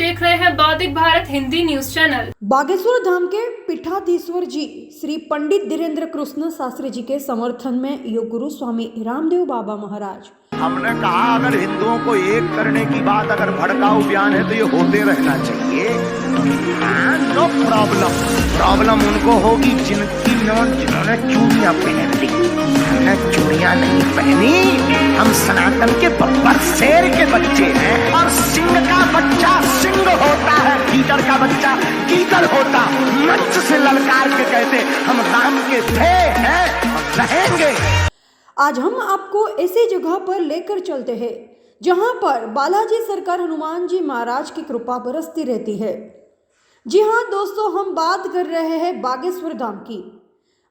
देख रहे हैं बौद्धिक भारत हिंदी न्यूज चैनल। बागेश्वर धाम के पीठाधीश्वर जी श्री पंडित धीरेन्द्र कृष्ण शास्त्री जी के समर्थन में योग गुरु स्वामी रामदेव बाबा महाराज। हमने कहा अगर हिंदुओं को एक करने की बात अगर भड़काऊ बयान है तो ये होते रहना चाहिए। No problem. प्रॉब्लम उनको होगी जिन्होंने चूड़ियां पहन ली। हमने चूड़ियां नहीं पहनी। हम सनातन के बब्बर शेर के बच्चे हैं और सिंह का बच्चा सिंह होता है, गीदड़ का बच्चा गीदड़ होता। मंच से ललकार के कहते हम राम के थे हैं और रहेंगे। आज हम आपको ऐसी जगह पर लेकर चलते हैं जहां पर बालाजी सरकार हनुमान जी महाराज की कृपा बरसती रहती है। जी हां दोस्तों, हम बात कर रहे हैं बागेश्वर धाम की।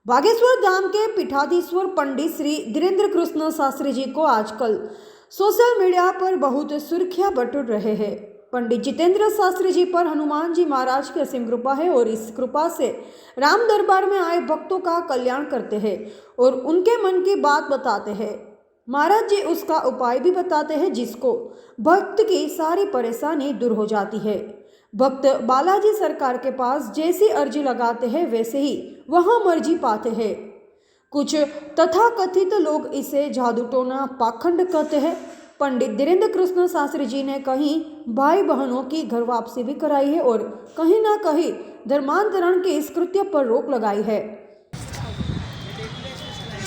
बागेश्वर धाम के पीठाधीश्वर पंडित श्री धीरेन्द्र कृष्ण शास्त्री जी को आजकल सोशल मीडिया पर बहुत सुर्खियां बटोर रहे हैं। पंडित जितेंद्र शास्त्री जी पर हनुमान जी महाराज की असीम कृपा है और इस कृपा से राम दरबार में आए भक्तों का कल्याण करते हैं और उनके मन की बात बताते हैं। महाराज जी उसका उपाय भी बताते हैं जिसको भक्त की सारी परेशानी दूर हो जाती है। भक्त बालाजी सरकार के पास जैसी अर्जी लगाते हैं वैसे ही वहां मर्जी पाते हैं। कुछ तथाकथित लोग इसे जादू टोना पाखंड कहते हैं। पंडित धीरेन्द्र कृष्ण शास्त्री जी ने कहीं भाई बहनों की घर वापसी भी कराई है और कहीं ना कहीं धर्मांतरण के इस कृत्य पर रोक लगाई है।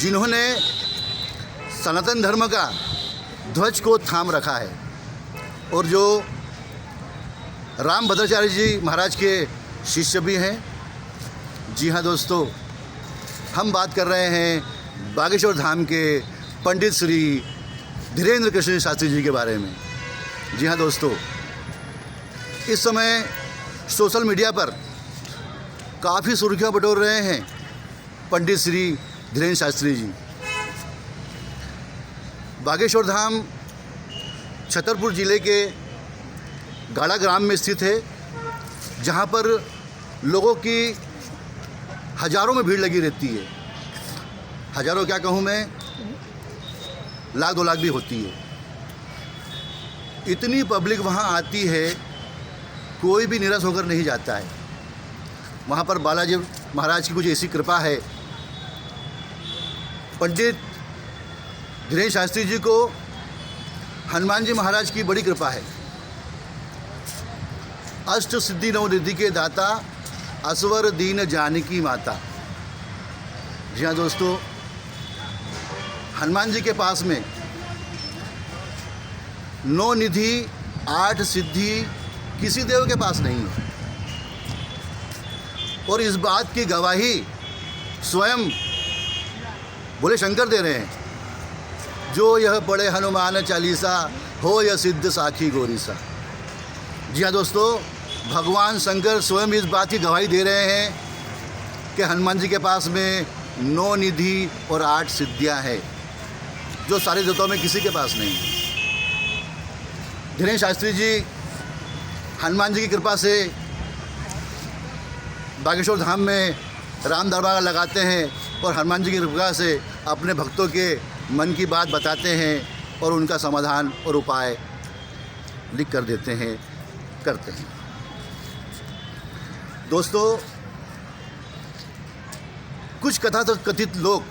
जिन्होंने सनातन धर्म का ध्वज को थाम रखा है और जो राम भद्राचार्य जी महाराज के शिष्य भी हैं। जी हाँ दोस्तों, हम बात कर रहे हैं बागेश्वर धाम के पंडित श्री धीरेन्द्र कृष्ण शास्त्री जी के बारे में। जी हाँ दोस्तों, इस समय सोशल मीडिया पर काफ़ी सुर्खियां बटोर रहे हैं पंडित श्री धीरेन्द्र शास्त्री जी। बागेश्वर धाम छतरपुर ज़िले के गाड़ा ग्राम में स्थित है, जहाँ पर लोगों की हज़ारों में भीड़ लगी रहती है। हज़ारों क्या कहूँ मैं, लाख 2 लाख भी होती है। इतनी पब्लिक वहाँ आती है, कोई भी निराश होकर नहीं जाता है। वहाँ पर बालाजी महाराज की कुछ ऐसी कृपा है। पंडित धीरेन्द्र शास्त्री जी को हनुमान जी महाराज की बड़ी कृपा है। अष्ट सिद्धि नव निधि के दाता, असवर दीन जानकी माता। जी हाँ दोस्तों, हनुमान जी के पास में 9 निधि 8 सिद्धि किसी देव के पास नहीं है। और इस बात की गवाही स्वयं बोले शंकर दे रहे हैं, जो यह पढ़े हनुमान चालीसा हो यह सिद्ध साखी गोरीसा। जी हाँ दोस्तों, भगवान शंकर स्वयं इस बात की गवाही दे रहे हैं कि हनुमान जी के पास में 9 निधि और 8 सिद्धियाँ हैं, जो सारे देवताओं में किसी के पास नहीं है। धीरेन्द्र शास्त्री जी हनुमान जी की कृपा से बागेश्वर धाम में राम दरबार लगाते हैं और हनुमान जी की कृपा से अपने भक्तों के मन की बात बताते हैं और उनका समाधान और उपाय लिख कर देते हैं, करते हैं। दोस्तों, कुछ कथित लोग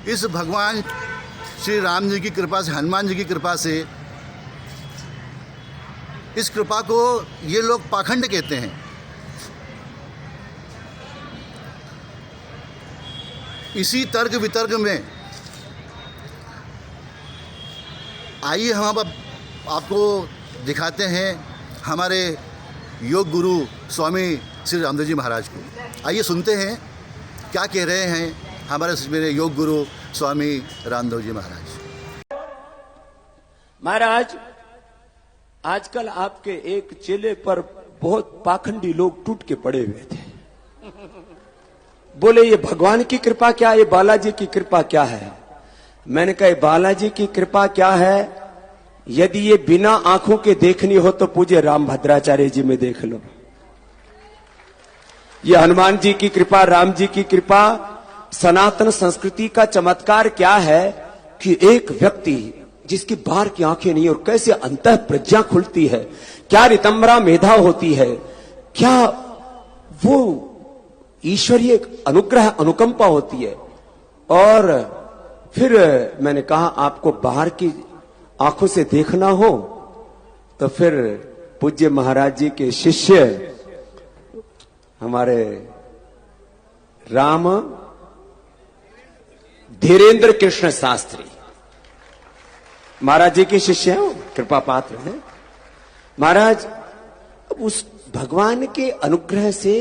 इस भगवान श्री राम जी की कृपा से, हनुमान जी की कृपा से, इस कृपा को ये लोग पाखंड कहते हैं। इसी तर्क वितर्क में आइए हम अब आपको दिखाते हैं हमारे योग गुरु स्वामी श्री रामदेव जी महाराज को। आइए सुनते हैं क्या कह रहे हैं हमारे मेरे योग गुरु स्वामी रामदेव जी महाराज। महाराज, आजकल आपके एक चेले पर बहुत पाखंडी लोग टूट के पड़े हुए थे। बोले ये भगवान की कृपा क्या, ये बालाजी की कृपा क्या है? मैंने कहा बालाजी की कृपा क्या है, यदि ये बिना आंखों के देखनी हो तो पूज्य राम भद्राचार्य जी में देख लो। ये हनुमान जी की कृपा, राम जी की कृपा, सनातन संस्कृति का चमत्कार क्या है कि एक व्यक्ति जिसकी बाहर की आंखें नहीं और कैसे अंतः प्रज्ञा खुलती है, क्या रितंबरा मेधा होती है, क्या वो ईश्वरीय अनुग्रह अनुकंपा होती है। और फिर मैंने कहा आपको बाहर की आंखों से देखना हो तो फिर पूज्य महाराज जी के शिष्य हमारे राम धीरेन्द्र कृष्ण शास्त्री महाराज जी के शिष्य हैं, कृपा पात्र हैं। महाराज अब उस भगवान के अनुग्रह से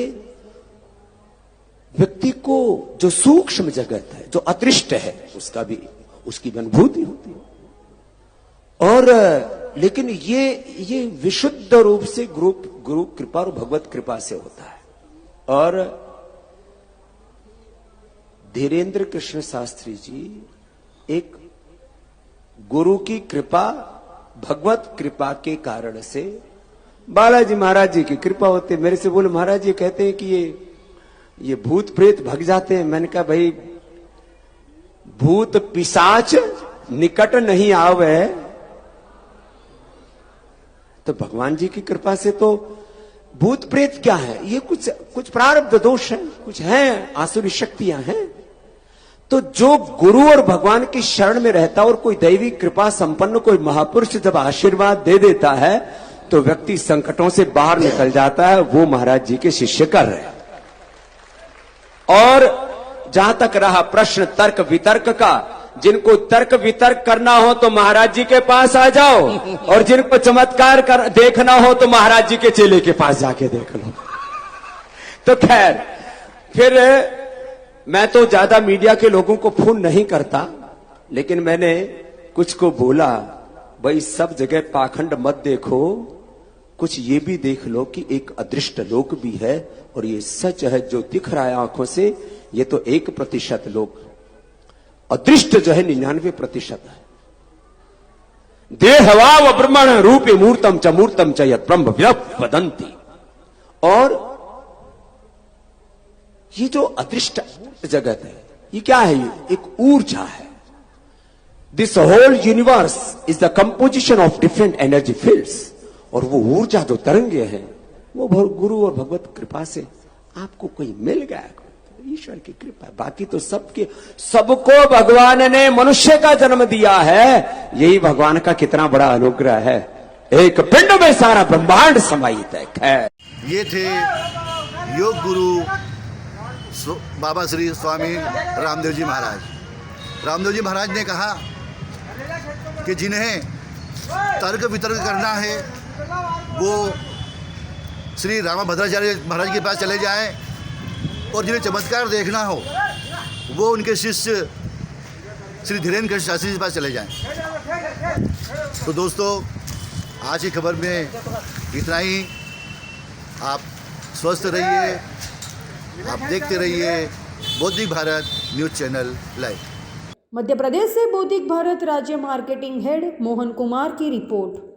व्यक्ति को जो सूक्ष्म जगत है, जो अदृष्ट है, उसका भी उसकी अनुभूति होती है। और लेकिन ये विशुद्ध रूप से गुरु कृपा और भगवत कृपा से होता है। और धीरेन्द्र कृष्ण शास्त्री जी एक गुरु की कृपा भगवत कृपा के कारण से बालाजी महाराज जी की कृपा होती है। मेरे से बोले महाराज जी कहते हैं कि ये भूत प्रेत भग जाते हैं। मैंने कहा भाई भूत पिशाच निकट नहीं आवे तो भगवान जी की कृपा से तो भूत प्रेत क्या है, ये कुछ प्रारब्ध दोष है, कुछ है आसुरी शक्तियां हैं। तो जो गुरु और भगवान की शरण में रहता और कोई दैवी कृपा संपन्न कोई महापुरुष जब आशीर्वाद दे देता है तो व्यक्ति संकटों से बाहर निकल जाता है। वो महाराज जी के शिष्य कर रहे हैं। और जहां तक रहा प्रश्न तर्क वितर्क का, जिनको तर्क वितर्क करना हो तो महाराज जी के पास आ जाओ, और जिनको चमत्कार देखना हो तो महाराज जी के चेले के पास जाके देख लो। तो खैर फिर मैं तो ज्यादा मीडिया के लोगों को फोन नहीं करता, लेकिन मैंने कुछ को बोला भाई सब जगह पाखंड मत देखो, कुछ ये भी देख लो कि एक अदृष्ट लोक भी है और ये सच है जो दिख रहा है आंखों से। ये तो 1% लोक, अदृष्ट जो है 99% है। देहवाव ब्रह्मण रूप मूर्तम च यत् ब्रह्म वदंती। और ये जो अदृष्ट जगत है ये क्या है, ये एक ऊर्जा है। This whole universe is the composition of different energy fields. और वो ऊर्जा जो तरंगे हैं वो गुरु और भगवत कृपा से आपको कोई मिल गया, ईश्वर की कृपा। बाकी तो सबको भगवान ने मनुष्य का जन्म दिया है, यही भगवान का कितना बड़ा अनुग्रह है। एक पिंड में सारा ब्रह्मांड समाहित है। खैर ये थे योग गुरु बाबा श्री स्वामी रामदेव जी महाराज। रामदेव जी महाराज ने कहा कि जिन्हें तर्क वितर्क करना है वो श्री रामभद्राचार्य महाराज के पास चले जाएं, और जिन्हें चमत्कार देखना हो वो उनके शिष्य श्री धीरेन्द्र कृष्ण शास्त्री जी के पास चले जाएं। तो दोस्तों आज की खबर में इतना ही। आप स्वस्थ रहिए, आप देखते रहिए बौद्धिक Bharat news channel live. Madhya Pradesh से बौद्धिक भारत राज्य मार्केटिंग हेड मोहन कुमार की रिपोर्ट।